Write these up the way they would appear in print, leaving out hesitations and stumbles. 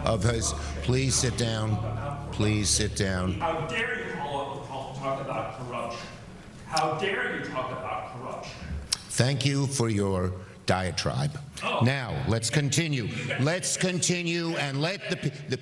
of his. Please sit down. Please sit down. How dare you talk about corruption? How dare you talk about corruption? Thank you for your diatribe. Now, let's continue. Let's continue and let the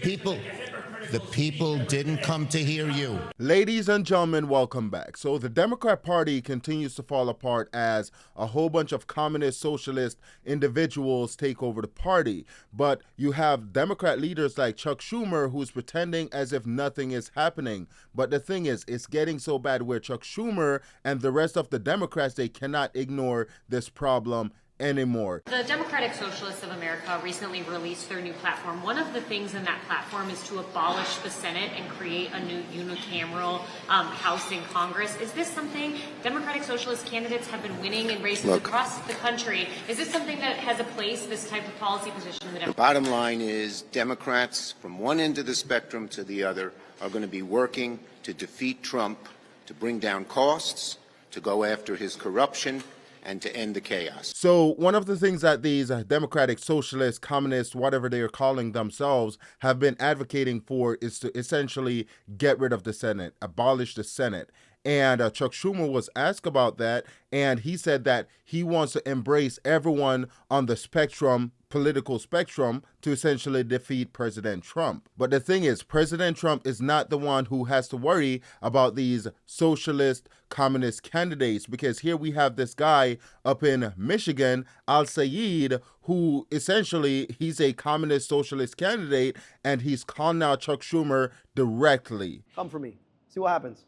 people didn't come to hear you. Ladies and gentlemen, welcome back. So the Democrat Party continues to fall apart as a whole bunch of communist socialist individuals take over the party. But you have Democrat leaders like Chuck Schumer who's pretending as if nothing is happening. But the thing is, it's getting so bad where Chuck Schumer and the rest of the Democrats, they cannot ignore this problem anymore. The Democratic Socialists of America recently released their new platform. One of the things in that platform is to abolish the Senate and create a new unicameral House in Congress. Is this something Democratic Socialist candidates have been winning in races across the country? Is this something that has a place, this type of policy position in the The bottom line is Democrats from one end of the spectrum to the other are going to be working to defeat Trump, to bring down costs, to go after his corruption, and to end the chaos. So one of the things that these democratic socialists, communists, whatever they are calling themselves, have been advocating for is to essentially get rid of the Senate, abolish the Senate. And Chuck Schumer was asked about that, and he said that he wants to embrace everyone on the spectrum, political spectrum, to essentially defeat President Trump. But the thing is, President Trump is not the one who has to worry about these socialist, communist candidates, because here we have this guy up in Michigan, Al-Sayed, who essentially, he's a communist socialist candidate, and he's calling out Chuck Schumer directly. Come for me. See what happens.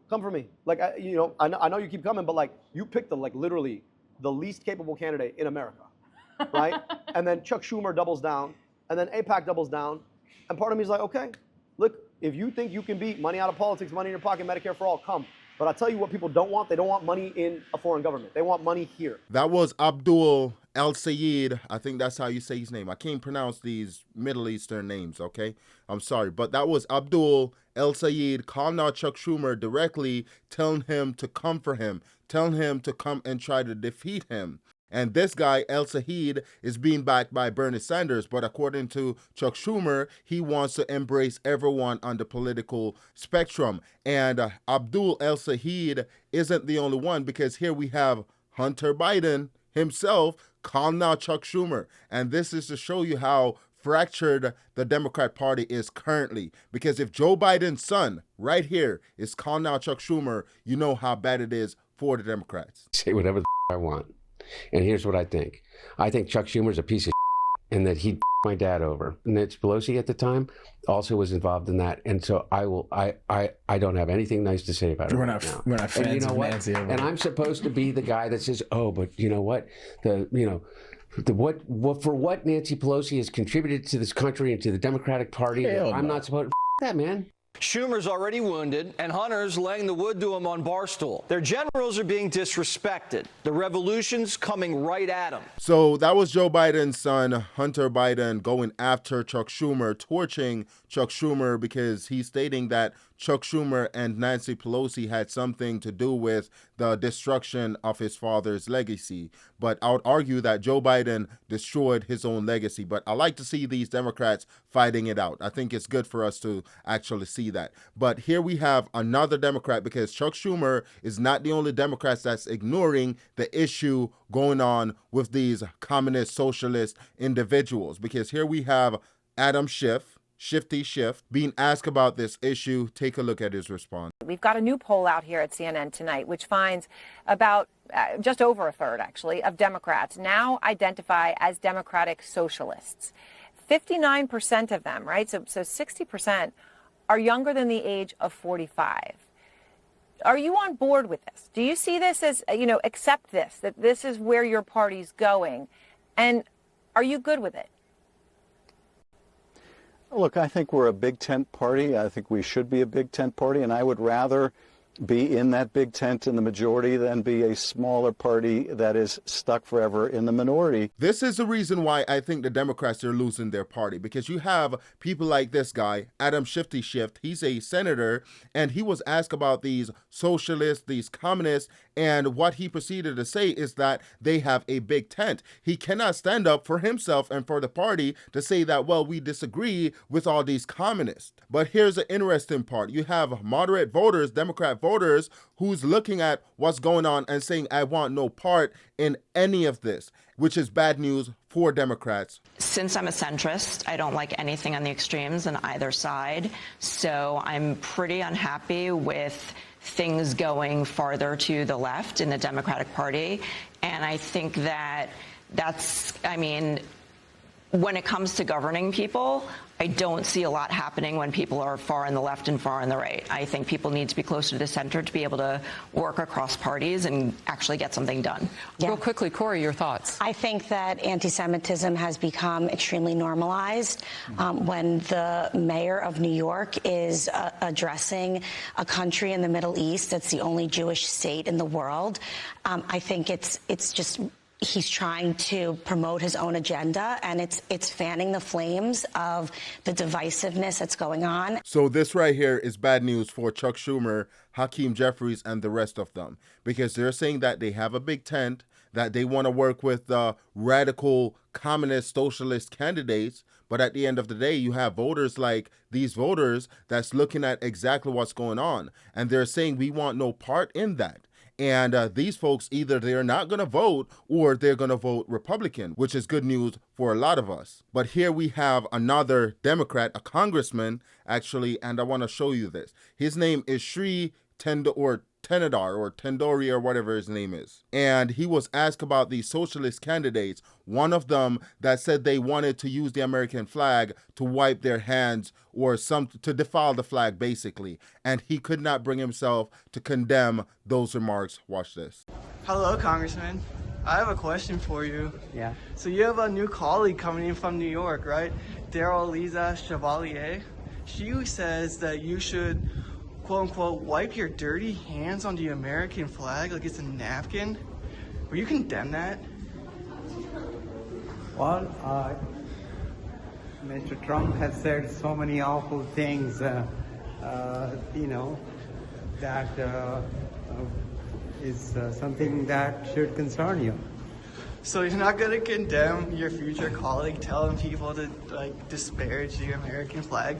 Come for me. Like, I know you keep coming, but like, you picked literally the least capable candidate in America, right? And then Chuck Schumer doubles down, and then AIPAC doubles down, and part of me is like, okay, look, if you think you can beat money out of politics, money in your pocket, Medicare for all, come. But I'll tell you what people don't want. They don't want money in a foreign government. They want money here. That was Abdul El-Sayed. I think that's how you say his name. I can't pronounce these Middle Eastern names, okay? I'm sorry. But that was Abdul El-Sayed calling out Chuck Schumer directly, telling him to come for him, telling him to come and try to defeat him. And this guy, El-Sayed, is being backed by Bernie Sanders. But according to Chuck Schumer, he wants to embrace everyone on the political spectrum. And Abdul El-Sayed isn't the only one, because here we have Hunter Biden himself calling out Chuck Schumer. And this is to show you how fractured the Democrat Party is currently. Because if Joe Biden's son right here is calling out Chuck Schumer, you know how bad it is for the Democrats. Say whatever the I want. And here's what I think. I think Chuck Schumer's a piece of and that he my dad over. Nancy Pelosi at the time also was involved in that. And so I don't have anything nice to say about it. We're not fans and you know of what? Nancy. And I'm supposed to be the guy that says, oh, but you know what? What for what Nancy Pelosi has contributed to this country and to the Democratic Party, I'm not supposed to that, man. Schumer's already wounded, and Hunter's laying the wood to him on Barstool. Their generals are being disrespected. The revolution's coming right at them. So that was Joe Biden's son, Hunter Biden, going after Chuck Schumer, torching Chuck Schumer, because he's stating that Chuck Schumer and Nancy Pelosi had something to do with the destruction of his father's legacy. But I would argue that Joe Biden destroyed his own legacy. But I like to see these Democrats fighting it out. I think it's good for us to actually see that. But here we have another Democrat, because Chuck Schumer is not the only Democrat that's ignoring the issue going on with these communist socialist individuals. Because here we have Adam Schiff, Shifty Schiff, being asked about this issue. Take a look at his response. We've got a new poll out here at CNN tonight, which finds about just over a third, actually, of Democrats now identify as Democratic Socialists. 59% of them, right? So 60% are younger than the age of 45. Are you on board with this? Do you see this as, accept this, that this is where your party's going? And are you good with it? Look, I think we're a big tent party. I think we should be a big tent party, and I would rather be in that big tent in the majority than be a smaller party that is stuck forever in the minority. This is the reason why I think the Democrats are losing their party, because you have people like this guy, Adam Shifty Schiff. He's a senator, and he was asked about these socialists, these communists, And what he proceeded to say is that they have a big tent. He cannot stand up for himself and for the party to say that, well, we disagree with all these communists. But here's an interesting part. You have moderate voters, Democrat voters, who's looking at what's going on and saying, I want no part in any of this, which is bad news for Democrats. Since I'm a centrist, I don't like anything on the extremes on either side. So I'm pretty unhappy with things going farther to the left in the Democratic Party. And I think that when it comes to governing people, I don't see a lot happening when people are far on the left and far on the right. I think people need to be closer to the center to be able to work across parties and actually get something done. Yeah. Real quickly, Corey, your thoughts. I think that anti-Semitism has become extremely normalized. When the mayor of New York is addressing a country in the Middle East that's the only Jewish state in the world, I think it's just... he's trying to promote his own agenda, and it's fanning the flames of the divisiveness that's going on. So this right here is bad news for Chuck Schumer, Hakeem Jeffries, and the rest of them, because they're saying that they have a big tent, that they want to work with the radical communist socialist candidates. But at the end of the day, you have voters like these voters that's looking at exactly what's going on. And they're saying we want no part in that. And these folks, either they're not going to vote or they're going to vote Republican, which is good news for a lot of us. But here we have another Democrat, a congressman, actually, and I want to show you this. His name is Sri Tenadar or Tendori or whatever his name is. And he was asked about these socialist candidates, one of them that said they wanted to use the American flag to wipe their hands or to defile the flag, basically. And he could not bring himself to condemn those remarks. Watch this. Hello, Congressman. I have a question for you. Yeah. So you have a new colleague coming in from New York, right? Daryl Liza Chevalier. She says that you should, quote unquote, wipe your dirty hands on the American flag like it's a napkin. Will you condemn that? Well, Mr. Trump has said so many awful things, that is something that should concern you. So you're not going to condemn your future colleague telling people to, disparage the American flag?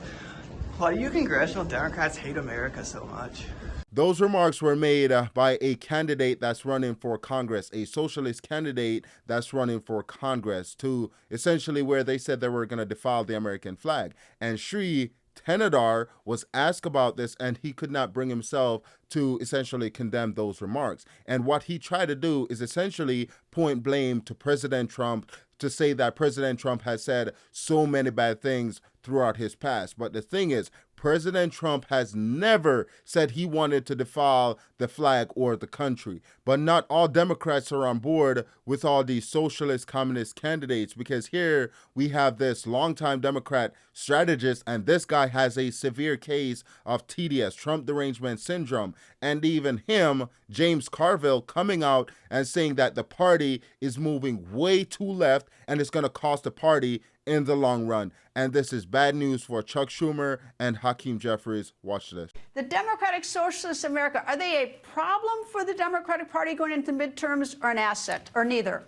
Why do you congressional Democrats hate America so much? Those remarks were made by a candidate that's running for Congress, a socialist candidate that's running for Congress, to essentially where they said they were going to defile the American flag. And Sri Tenadar was asked about this, and he could not bring himself to essentially condemn those remarks. And what he tried to do is essentially point blame to President Trump, to say that President Trump has said so many bad things throughout his past. But the thing is, President Trump has never said he wanted to defile the flag or the country. But not all Democrats are on board with all these socialist communist candidates, because here we have this longtime Democrat strategist, and this guy has a severe case of TDS, Trump derangement syndrome. And even him, James Carville, coming out and saying that the party is moving way too left and it's going to cost the party in the long run. And this is bad news for Chuck Schumer and Hakeem Jeffries. Watch this. The Democratic Socialists of America, are they a problem for the Democratic Party going into midterms, or an asset, or neither?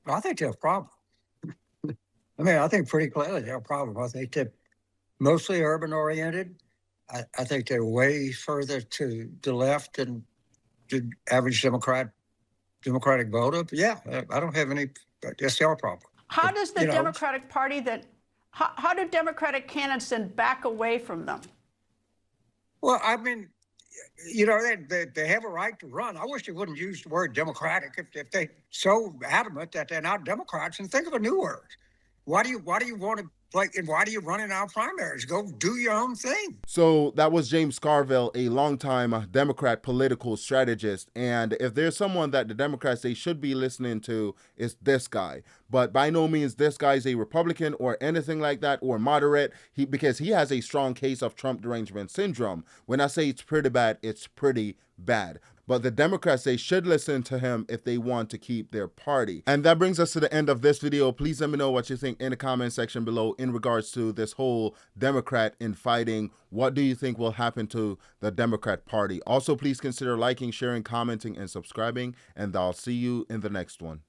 I think they're a problem. I think pretty clearly they're a problem. I think they're mostly urban oriented. I think they're way further to the left than the average Democratic voter. But yeah, I don't have any, yes, they are a problem. How does the Democratic Party how do Democratic candidates then back away from them? Well, they have a right to run. I wish they wouldn't use the word Democratic if they're so adamant that they're not Democrats. And think of a new word. Why do you want to, and why do you run in our primaries? Go do your own thing. So that was James Carville, a longtime Democrat political strategist. And if there's someone that the Democrats they should be listening to, is this guy. But by no means this guy is a Republican or anything like that, or moderate, because he has a strong case of Trump derangement syndrome. When I say it's pretty bad, it's pretty bad. But the Democrats, they should listen to him if they want to keep their party. And that brings us to the end of this video. Please let me know what you think in the comment section below in regards to this whole Democrat infighting. What do you think will happen to the Democrat Party? Also, please consider liking, sharing, commenting, and subscribing. And I'll see you in the next one.